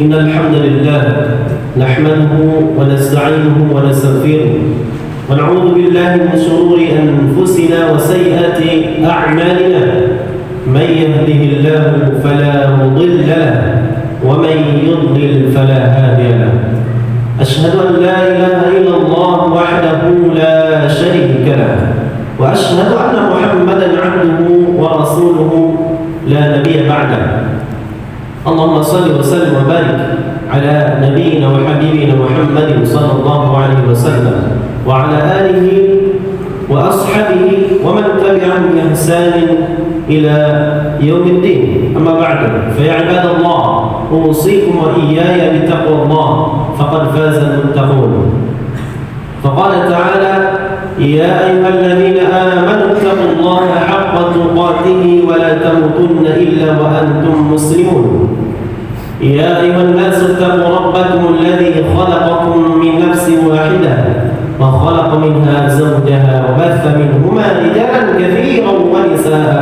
إن الحمد لله نحمده ونستعينه ونستغفره ونعوذ بالله من شرور أنفسنا وسيئات أعمالنا من يهده الله فلا مضل له ومن يضلل فلا هادي له أشهد أن لا إله إلا الله وحده لا شريك له وأشهد أن محمدا عبده ورسوله لا نبي بعده اللهم صل وسلم وبارك على نبينا وحبيبنا محمد صلى الله عليه وسلم وعلى آله وأصحابه ومن تبعهم بإحسان إلى يوم الدين. أما بعد فيا عباد الله أوصيكم وإياي بتقوى الله فقد فاز المتقون. فقال تعالى: يا أيها الذين آمنوا اتقوا الله حق تقاته ولا تموتن إلا وأنتم مسلمون. يا أيها الناس اتقوا ربكم الذي خلقكم من نفس واحدة وخلق منها زوجها وبث منهما رجالا كثيرا ونساء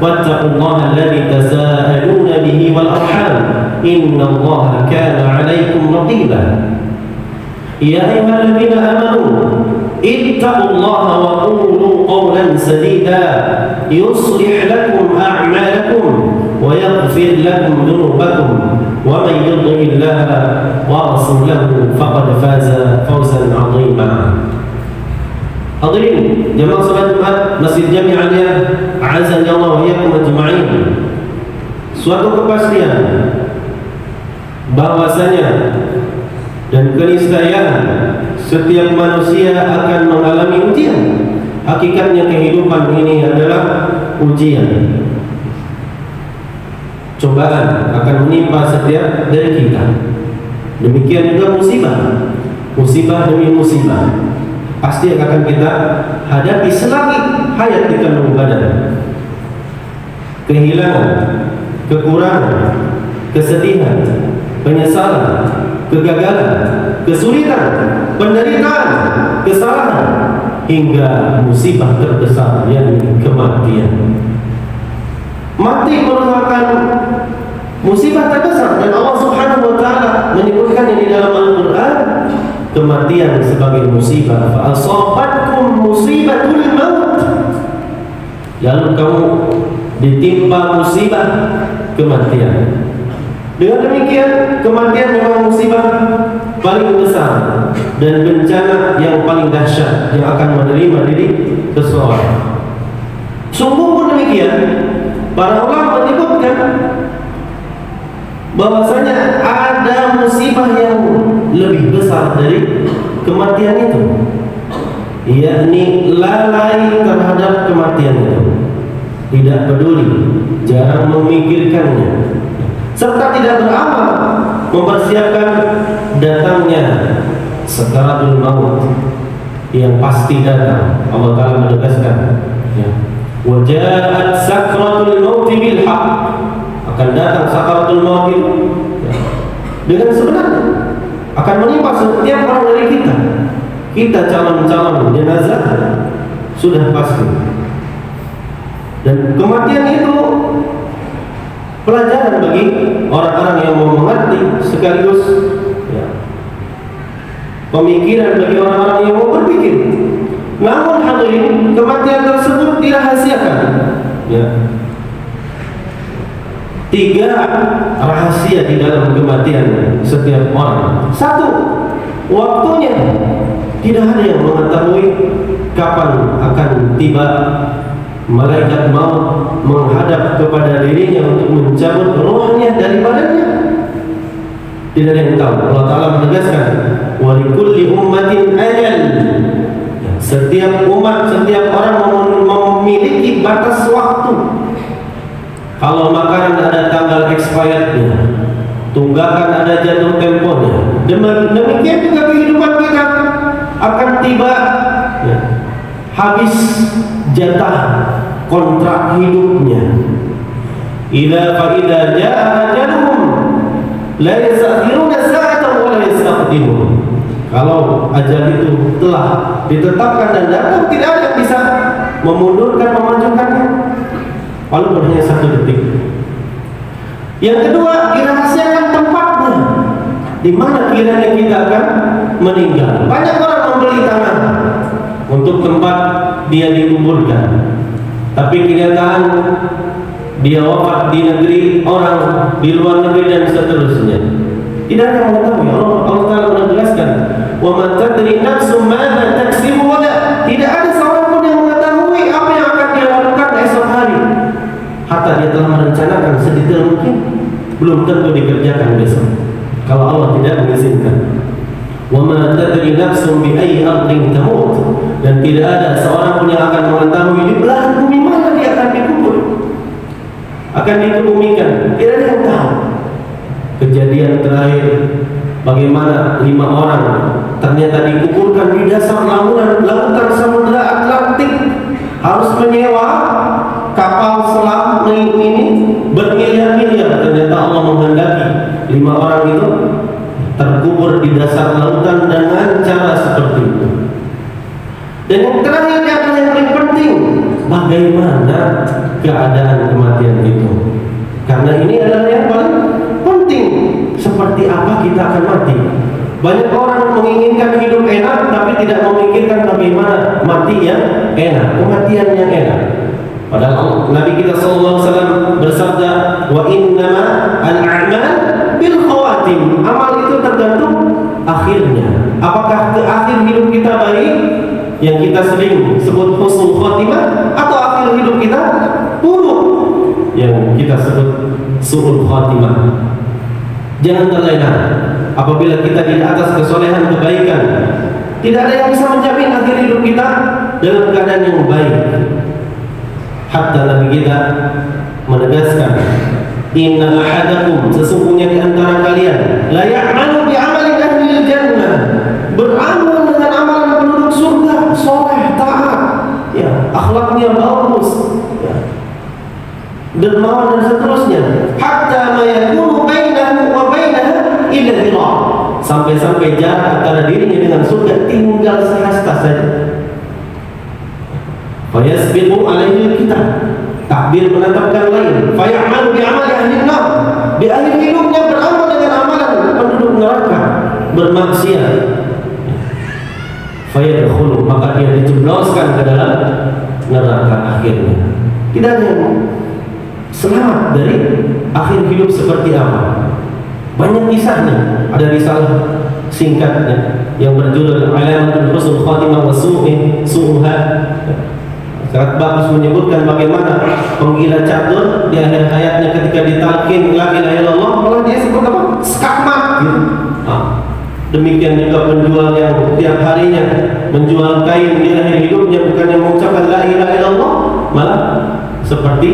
واتقوا الله الذي تساءلون به والأرحام إن الله كان عليكم رقيبا. يا أيها الذين آمنوا اتقوا الله وقولوا قولا سديدا يصلح لكم أعمالكم ويغفر لكم ذنوبكم ومن يطع الله ورسوله فقد فاز فوزا عظيما. Hadirin jemaah salat Jumat Masjid Jami' Aliyah azza Allah wa iyyakum ajma'in. Suatu kepastian bahwasanya dan keniscayaan setiap manusia akan mengalami ujian. Hakikatnya kehidupan ini adalah ujian. Cobaan akan menimpa setiap dari kita. Demikian juga musibah. Musibah demi musibah pasti akan kita hadapi selagi hayat kita mengibadah. Kehilangan, kekurangan, kesedihan, penyesalan, kegagalan, kesulitan, penderitaan, kesalahan, hingga musibah terbesar yang kematian. Mati merupakan musibah terbesar dan Allah Subhanahu wa taala menyebutkannya di dalam Al-Qur'an, kematian sebagai musibah. Fa asabatkum musibatul maut. Lalu kamu ditimpa musibah kematian. Dengan demikian, kematian memang musibah paling besar dan bencana yang paling dahsyat yang akan menerima diri seseorang. Sungguh pun demikian, para ulama menyebutkan bahwasanya ada musibah yang lebih besar dari kematian itu, yakni lalai terhadap kematian itu, tidak peduli, jarang memikirkannya, serta tidak beramal mempersiapkan datangnya sakaratul maut yang pasti datang. Allah Ta'ala menegaskan, ya, wa ja'at sakaratul maut bil haqq, akan datang sakaratul maut dengan sebenarnya, akan menimpa setiap orang dari kita. Kita calon-calon jenazah sudah pasti, dan kematian itu pelajaran bagi orang-orang yang mau mengerti, sekaligus ya, pemikiran bagi orang-orang yang mau berpikir. Namun hadirin, kematian tersebut dirahasiakan. Ya. 3 rahasia di dalam kematian setiap orang. 1, waktunya. Tidak ada yang mengetahui kapan akan tiba malaikat maut menghadap kepada dirinya untuk mencabut rohnya dari badannya. Tidak ada yang tahu. Allah Ta'ala menegaskan, wa likulli ummatin ajal. Setiap umat, setiap orang memiliki batas waktu. Kalau makanan ada tanggal expirednya, tunggakan ada jatuh temponya. Demikian juga kehidupan kita akan tiba, ya, habis jatah kontrak hidupnya. Idza fa idza jaa ajaluhum la yastakhiruna sa'atan wa la yastaqdimun. Kalau ajal itu telah ditetapkan dan datang, tidak ada yang bisa memundurkan, memajukannya, walaupun hanya 1 detik. Yang kedua, dirahasiakan tempatnya. di mana kiranya kita akan meninggal. Banyak orang membeli tanah untuk tempat dia dikuburkan, tapi kenyataan dia wafat di negeri orang, di luar negeri dan seterusnya. Tidak ada yang mengetahui. Allah Ta'ala menegaskan, wa ma tadri nafsun madza taksibu ghadan. Tidak ada seorang pun yang mengetahui apa yang akan dia lakukan esok hari. Hatta dia telah merencanakan sedetail mungkin, belum tentu dikerjakan besok kalau Allah tidak mengizinkan. Wa ma tadri nafsun bi ayyi ardin tamut. Dan tidak ada seorang pun yang akan mengetahui di belahan bumi mana dia akan dikubur, akan dikebumikan. Tidak ada yang tahu. Kejadian terakhir, bagaimana 5 orang ternyata dikuburkan di dasar lautan Samudra Atlantik, harus menyewa kapal selam ini bermiliar-miliar. Ternyata Allah menghendaki 5 orang itu terkubur di dasar lautan dengan cara seperti itu. Dan yang terakhir adalah yang paling penting, bagaimana keadaan kematian itu. Karena ini adalah yang paling penting. Seperti apa kita akan mati. Banyak orang menginginkan hidup enak, tapi tidak memikirkan bagaimana mati yang enak, kematian yang enak. Padahal Nabi kita SAW bersabda, wa innama al-a'mal bil khawatim. Amal itu tergantung akhirnya. Apakah ke akhir hidup kita baik, yang kita sering sebut husnul khatimah, atau akhir hidup kita buruk, yang kita sebut su'ul khatimah. Jangan terlena apabila kita di atas kesolehan kebaikan. Tidak ada yang bisa menjamin akhir hidup kita dalam keadaan yang baik. Hatta Nabi kita menegaskan, inna ahadakum, sesungguhnya di antara kalian, la ya'malu bi amali ahli jannah, beramal dengan amalan penduduk surga, soleh, taat, ya, akhlaknya bagus, ya, dermawan dan seterusnya. Hatta ma yakunu bainahu wa bainaha illa dhira, sampai-sampai jarak antara dirinya dengan surga tinggal sehasta saja. Fayasbiqu alaihi kitab, takbir menetapkan lain. Fayamalu bi amali ahli nar, di akhir hidupnya beramal dengan amalan penduduk neraka, bermaksiat. Fayadkhulu, maka dia dijebloskan ke dalam neraka akhirnya. Tidak ada yang selamat dari akhir hidup seperti apa. Banyak kisahnya. Ada risalah singkatnya yang berjudul Alamatul Husnul Khatimah wa Su'uha. Sangat bagus menyebutkan bagaimana penggila catur di akhir hayatnya ketika ditalkin la ilaha illallah, malah dia sebut apa? Skakmat gitu. Demikian juga penjual yang tiap harinya menjual kain di akhir hidupnya, bukannya mengucapkan la ilaha illallah, malah seperti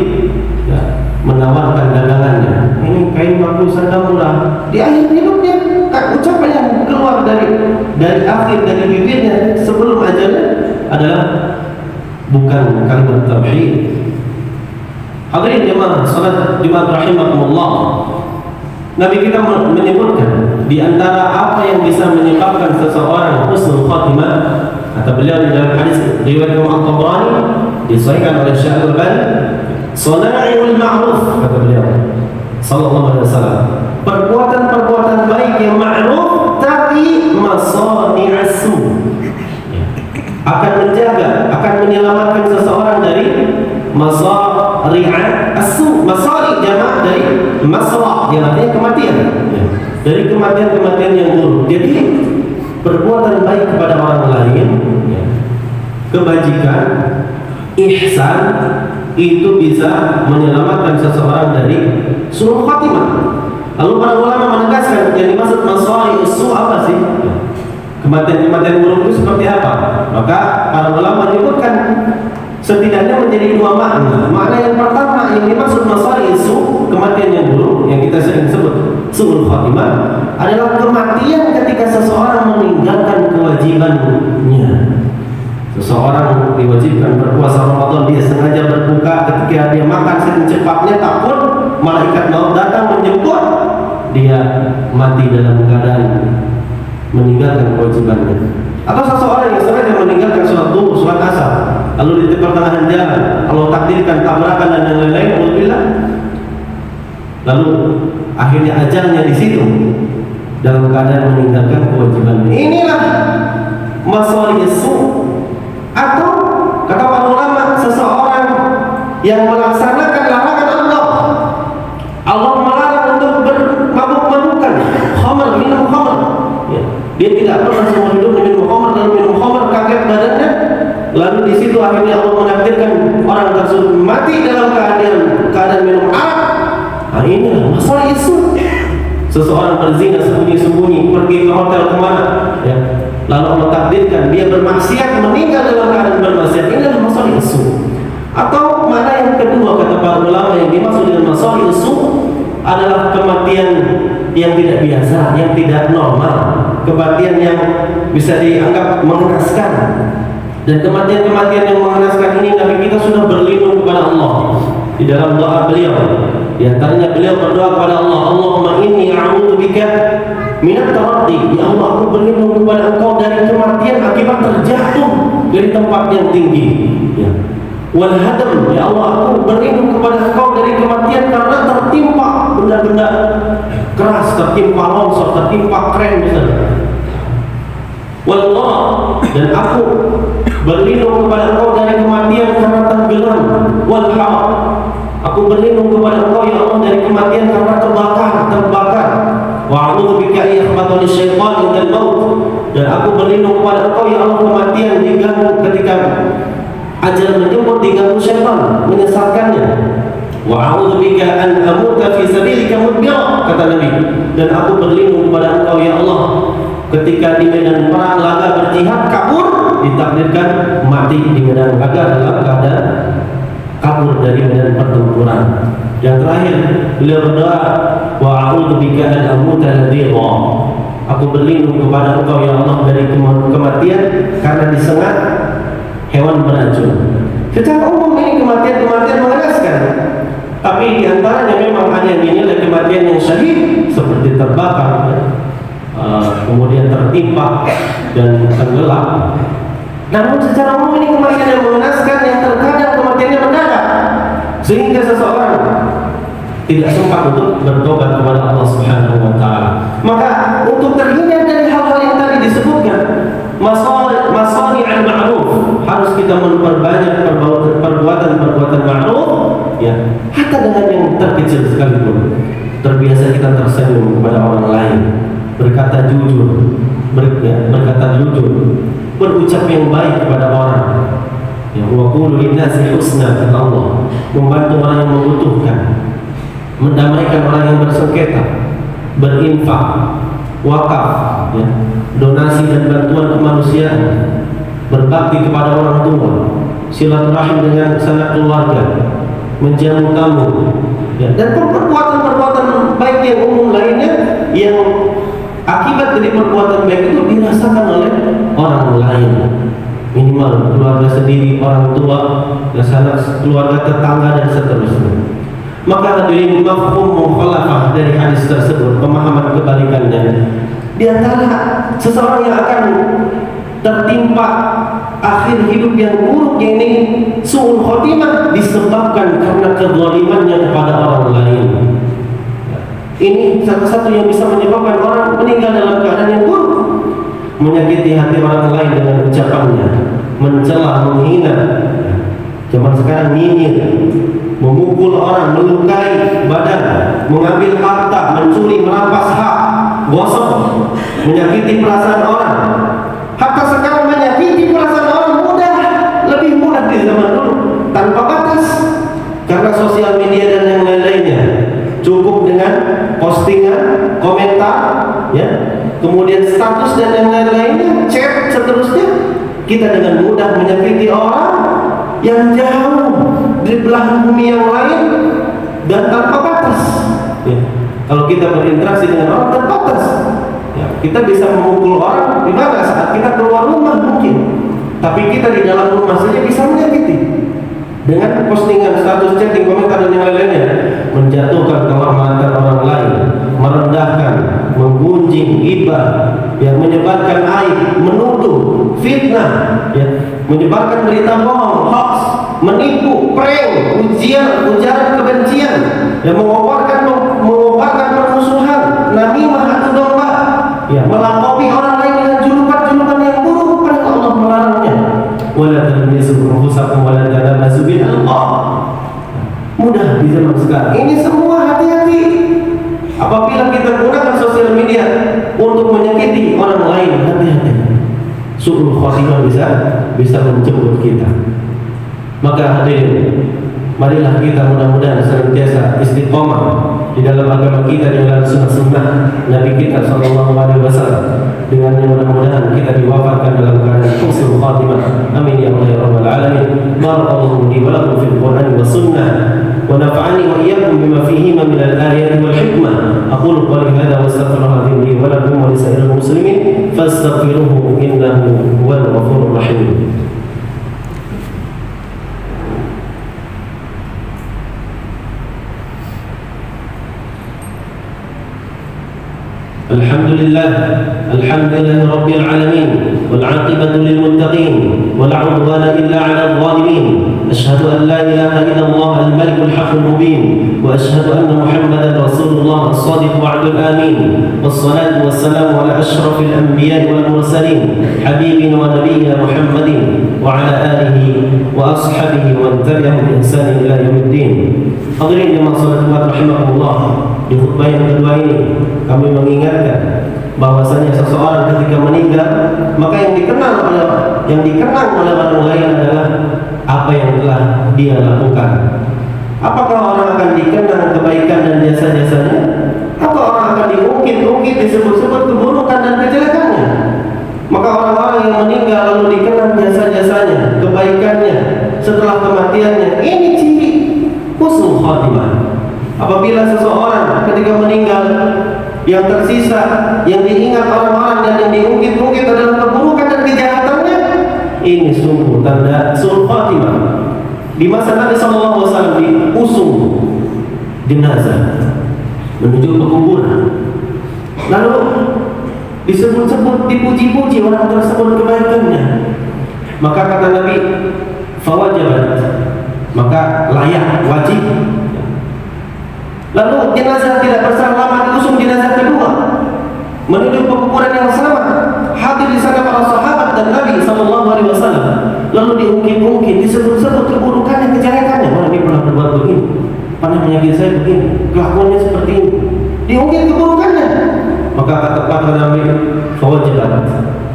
ya, menawarkan dagangannya. Ini kain bagus, harga murah. Di akhir hidupnya ucapan yang keluar dari akhir dari bibirnya sebelum ajalnya adalah bukan kalimat tauhid. Hadirin jemaah salat Jumat rahimakumullah. Nabi kita menyebutkan di antara apa yang bisa menyebabkan seseorang husnul khatimah, kata beliau di dalam hadis riwayat Imam At-Tabrani disahihkan oleh Syekh Al-Albani, sana'iul ma'ruf, kata beliau sallallahu alaihi wasallam, perbuatan-perbuatan baik yang ma'ruf tapi masani'as su', akan menjaga, akan menyelamatkan seseorang dari masari'at as-su'. Masari' jamak dari masra', yang artinya kematian, dari kematian-kematian yang buruk. Jadi perbuatan baik kepada orang lain, kebajikan, ihsan, itu bisa menyelamatkan seseorang dari su'ul khatimah. Lalu para ulama menegaskan yang dimaksud masari' as-su' apa sih? Kematian-kematian buruk itu seperti apa? Maka para ulama menyebutkan setidaknya menjadi 2 makna. Makna yang pertama yang dimaksud masari' su', kematian yang buruk yang kita sering sebut su'ul khatimah, adalah kematian ketika seseorang meninggalkan kewajibannya. Seseorang diwajibkan berpuasa Ramadan, dia sengaja berbuka, ketika dia makan secepatnya takut malaikat maut datang menjemput, dia mati dalam keadaan meninggalkan kewajibannya. Atau seseorang yang sengaja meninggalkan sholat duhur, sholat asar, lalu di pertengahan jalan Allah takdirkan tabrakan dan yang lain-lain, alhamdulillah, lalu akhirnya ajalnya di situ, dalam keadaan meninggalkan kewajiban. Inilah masalih su, atau kata para ulama, seseorang yang melaksanakan larangan Allah. Allah melarang untuk bermabuk-mabukan, khamar, minum khamar. Ya. Dia tidak pernah seumur hidup minum khamar, dan minum khamar kaget badannya. Lalu di situ akhirnya Allah menakdirkan orang tersebut mati dalam keadaan minum arak. Nah, inilah masalah isu. Seseorang berzina sembunyi-sembunyi, pergi ke hotel kemana, ya. Lalu Allah takdirkan dia bermaksiat, meninggal dalam keadaan bermaksiat. Inilah masalah isu. Atau mana yang kedua, kata para ulama, yang dimaksud dengan masalah isu adalah kematian yang tidak biasa, yang tidak normal, kematian yang bisa dianggap mengenaskan. Dan kematian-kematian yang mengenaskan ini Nabi kita sudah berlindung kepada Allah di dalam doa beliau. Di antaranya beliau berdoa kepada Allah, Allahumma inni a'udzubika minat taraddi. Ya Allah, aku berlindung kepada Engkau dari kematian akibat terjatuh dari tempat yang tinggi. Ya. Wal hadam, ya Allah, aku berlindung kepada Engkau dari kematian karena tertimpa benda-benda keras, tertimpa longsor, tertimpa kren misalnya. Wal gharq, dan aku berlindung kepada Engkau dari kematian karena tenggelam. Wal haraq, aku berlindung kepada Engkau ya Allah dari kematian karena terbakar. Wa a'udzubika an yakhbatani syaitan indal maut, dan aku berlindung kepada Engkau ya Allah kematian diganggu ketika ajal menjemput, diganggu syaitan menyesatkannya. Wa a'udzubika an amuta fi sabilika mudbira, kata Nabi, dan aku berlindung kepada Engkau ya Allah ketika di medan perang laga berjihad kabur, ditakdirkan mati di medan laga dalam keadaan kabur dari medan pertempuran. Yang terakhir beliau berdoa, wa a'udzubika an amuta nadhira, aku berlindung kepada Engkau ya Allah dari kematian karena disengat hewan beracun. Secara umum ini kematian-kematian mengenaskan, tapi di antaranya memang ada yang dinilai kematian yang syahid seperti terbakar, kemudian tertimpa dan tenggelam. Namun secara umum ini kematian yang mengenaskan, yang terkadang kematiannya mendadak sehingga seseorang tidak sempat untuk bertobat kepada Allah Subhanahu wa taala. Maka untuk terhindar dari hal-hal yang tadi disebutkan, masalih al-ma'ruf, harus kita memperbanyak perbuatan ma'ruf, ya, hatta dengan yang terkecil sekalipun. Terbiasa kita tersenyum kepada orang lain, berkata jujur, berucap yang baik kepada orang. Ya, wa qulu lin-nasi husna, kata Allah, membantu orang yang membutuhkan, mendamaikan orang yang bersengketa, berinfak, wakaf, ya, donasi dan bantuan kemanusiaan, berbakti kepada orang tua, silaturahim dengan sanak keluarga, menjamu tamu, ya, dan perbuatan-perbuatan baik yang umum lainnya yang akibat dari perbuatan baik itu dirasakan oleh orang lain. Minimal keluarga sendiri, orang tua, sanak keluarga, tetangga, dan seterusnya. Maka hadirin, mafhum mukhalafah dari hadis tersebut, pemahaman kebalikannya, di antara seseorang yang akan tertimpa akhir hidup yang buruk, ini su'ul khotimah, disebabkan karena kezalimannya kepada orang lain. Ini salah satu yang bisa menyebabkan orang meninggal dalam keadaan yang buruk, menyakiti hati orang lain dengan ucapannya, mencela, menghina. Zaman sekarang nyinyir, memukul orang, melukai badan, mengambil harta, mencuri, merampas hak, gosok, menyakiti perasaan orang. Harta sekarang menyakiti perasaan orang mudah, lebih mudah di zaman dulu, tanpa batas, karena sosial media dan yang lain-lainnya. Cukup dengan postingan, komentar, ya, kemudian status dan yang lain-lainnya, chat, seterusnya, kita dengan mudah menyakiti orang yang jauh di belahan bumi yang lain dan tanpa batas. Ya. Kalau kita berinteraksi dengan orang terbatas, ya, kita bisa memukul orang di mana saat kita keluar rumah mungkin, tapi kita di dalam rumah saja bisa menyakiti dengan postingan, status, chatting, komentar dan yang lain-lainnya, menjatuhkan kehormatan orang lain, merendahkan, menggunjing, ghibah, yang menyebarkan aib, menuduh, fitnah, ya, menyebarkan berita bohong, hoax, menipu, prank, ujaran kebencian, yang mengobarkan permusuhan, namimah, adu domba, ya, melangkapi orang lain dengan julukan-julukan yang buruk, padahal Allah melarangnya. Wala talmizu anfusakum wala tanabazu bil alqab. Mudah di zaman sekarang. Ini semua hati-hati. Apabila kita gunakan sosial media untuk menyakiti orang lain, hati-hati. Su'ul khatimah bisa menjemput kita. Maka hadirin, marilah kita mudah-mudahan senantiasa istiqomah di dalam agama kita, di dalam sunnah-sunnah Nabi kita sallallahu alaihi wasallam. Dengan mudah-mudahan kita diwafatkan dalam keadaan husnul khatimah. Amin ya Allah ya rabbal alamin. Barakallahu li wa lakum fil Qur'an wa sunnah wa nafa'ani wa iyyakum bima fihima min al-ayati wal hikmah. Aqulu qawli hadha wa astaghfirullaha li wa lakum wa li sa'iril muslimin fastaghfiruhu innahu huwal ghafurur rahim. الحمد لله رب العالمين والعاقبة للمتقين ولا عدوان إلا على الظالمين. أشهد أن لا إله إلا الله الملك الحق المبين وأشهد أن محمدا رسول الله الصادق وعد الآمين. والصلاة والسلام على أشرف الأنبياء والمرسلين حبيبنا ونبينا محمد وعلى آله وأصحابه ومن تبعهم بإحسان إلى يوم الدين. Hadirin yang masyaallah rahimakumullah, di khutbah yang kedua ini kami mengingatkan bahwasanya seseorang ketika meninggal, maka yang dikenang oleh orang lain adalah apa yang telah dia lakukan. Apakah orang akan dikenang kebaikan dan jasa-jasanya, atau orang akan diungkit-ungkit, disebut-sebut keburukan dan kejelekannya? Maka orang-orang yang meninggal lalu dikenang jasa-jasanya, kebaikannya setelah kematiannya, ini ciri husnul khatimah. Apabila seseorang ketika meninggal, yang tersisa, yang diingat orang-orang dan yang diungkit-ungkit adalah keburukan dan kejahatannya, ini sungguh tanda su'ul khatimah. Di masa Nabi sallallahu alaihi wasallam diusung jenazah menuju ke kuburan, lalu disebut-sebut, dipuji-puji orang tersebut kebaikannya. Maka kata Nabi, fawajabat, maka layak, wajib. Lalu jenazah tidak berselang lama diusung jenazah kedua menuju ke kuburan yang sama. Hadir di sana para sahabat dan Nabi sallallahu alaihi wasallam. Lalu diungkit-ungkit, disebut-sebut keburukannya, kejelekannya. Wah, ini pernah berbuat begini, pernah menyakiti saya begini, kelakuannya seperti ini. Diungkit keburukannya. Maka kata Nabi, fawajibat,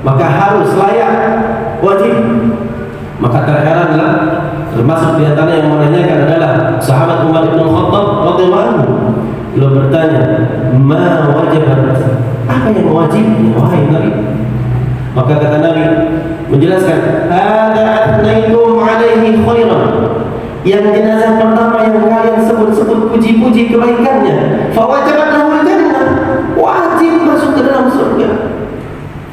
maka harus, layak, wajib. Maka terheranlah, termasuk di antara yang menanyakan adalah sahabat Umar bin Khattab radhiyallahu anhu. Beliau bertanya, "Ma wajibat?" Apa yang wajib, wahai Nabi? Maka kata Nabi menjelaskan, "Hadza athnaitum alaihi khairan." Yang jenazah pertama yang kalian sebut-sebut puji-puji kebaikannya, fawajabat lahul jannah, wajib masuk ke dalam surga.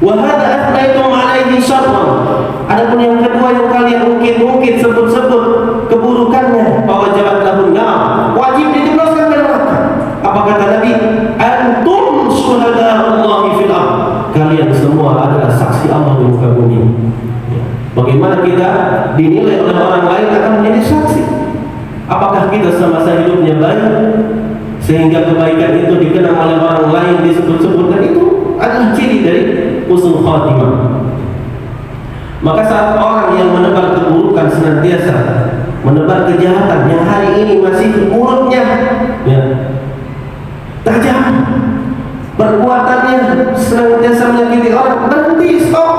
Wa hadza athnaitum alaihi syarran. Adapun yang kedua yang kalian ungkit-ungkit, sebut-sebut keburukannya, fawajabat lahun nar, wajib dijebloskan ke neraka. Apa kata Nabi? Antum syuhada'ullahi fil ardh. Kalian semua adalah saksi Allah di muka bumi. Bagaimana kita dinilai oleh orang lain akan menjadi saksi. Apakah kita semasa hidupnya baik sehingga kebaikan itu dikenang oleh orang lain, disebut-sebut, dan itu adalah ciri dari husnul khatimah. Maka saat orang yang menebar keburukan senantiasa menebar kejahatan yang hari ini masih mulutnya ya, tajam, perbuatannya senantiasa menyakiti orang, berhenti, stop.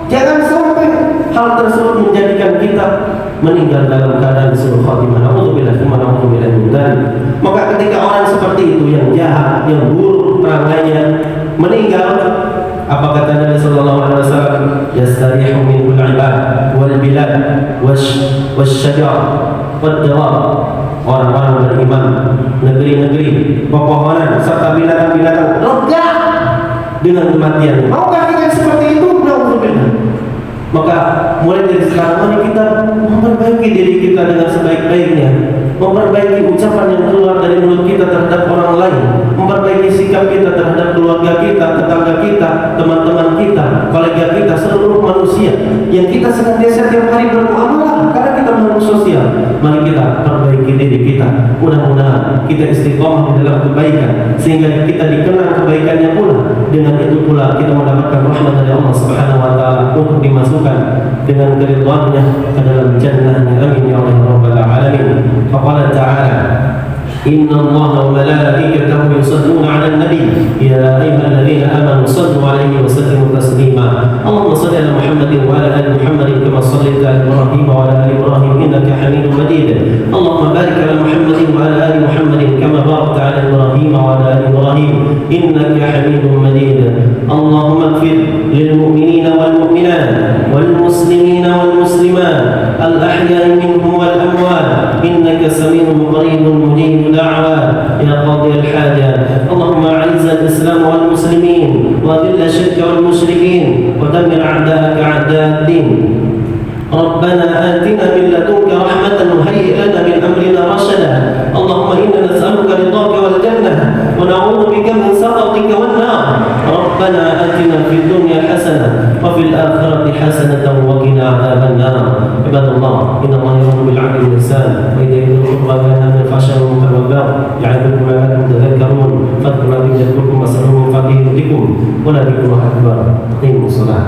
Jangan sampai hal tersebut menjadikan kita meninggal dalam keadaan husnul khatimah. Alhamdulillah, alhamdulillah. Maka ketika orang seperti itu yang jahat, yang buruk perangainya meninggal, apa kata Nabi sallallahu alaihi wasallam? Yastarihu minhul ibad wal bilad wasyajar wad dawab. Orang-orang beriman, negeri-negeri, pepohonan serta binatang-binatang lega dengan kematian. Maukah kita seperti itu? Alhamdulillah. Maka mulai dari sekarang mari kita memperbaiki diri kita dengan sebaik-baiknya, memperbaiki ucapan yang keluar dari mulut kita terhadap orang lain, memperbaiki sikap kita terhadap keluarga kita, tetangga kita, teman-teman kita, kolega kita, seluruh manusia yang kita senantiasa tiap hari bermuamalah karena kita makhluk sosial. Mari kita perbaiki diri kita. Mudah-mudahan kita istiqomah di dalam kebaikan sehingga kita dikenang kebaikannya pula dengan itu pula kita mendapatkan rahmat dari Allah Subhanahu wa taala untuk dimasukkan dengan keridhaannya ke dalam jannah-Nya. Amin ya rabbal alamin. Faqala ta'ala إن الله وملائكته يصلون على النبي يا أيها الذين آمنوا صلوا عليه وسلموا تسليما اللهم صل على محمد وعلى آل محمد كما صليت على إبراهيم وعلى آل إبراهيم إنك حميد مجيد اللهم بارك على محمد وعلى آل محمد كما باركت على إبراهيم وعلى آل إبراهيم إنك حميد مجيد اللهم اغفر للمؤمنين والمؤمنات والمسلمين والمسلمات الأحياء منهم والأموات إنك سميع قريب مجيب دعوات يا قاضي الحاجات اللهم أعز الإسلام والمسلمين وأذل الشرك والمشركين ودمر أعداءك أعداء الدين ربنا آتنا من لدنك رحمة وهيئ لنا من أمرنا رشدا اللهم إنا نسألك رضاك والجنة ونعوذ بك من سخطك والنار ربنا آتنا في الدنيا حسنة وفي الآخرة حسنة وقنا عذاب النار عباد الله إن الله يأمر بالعدل والإحسان وإيتاء ذي القربى وينهى عن الفحشاء والمنكر والبغي يعظكم لعلكم تذكرون فاذكروا الله يذكركم واسألوه من فضله يؤتكم ولذكر الله أكبر أقيموا الصلاة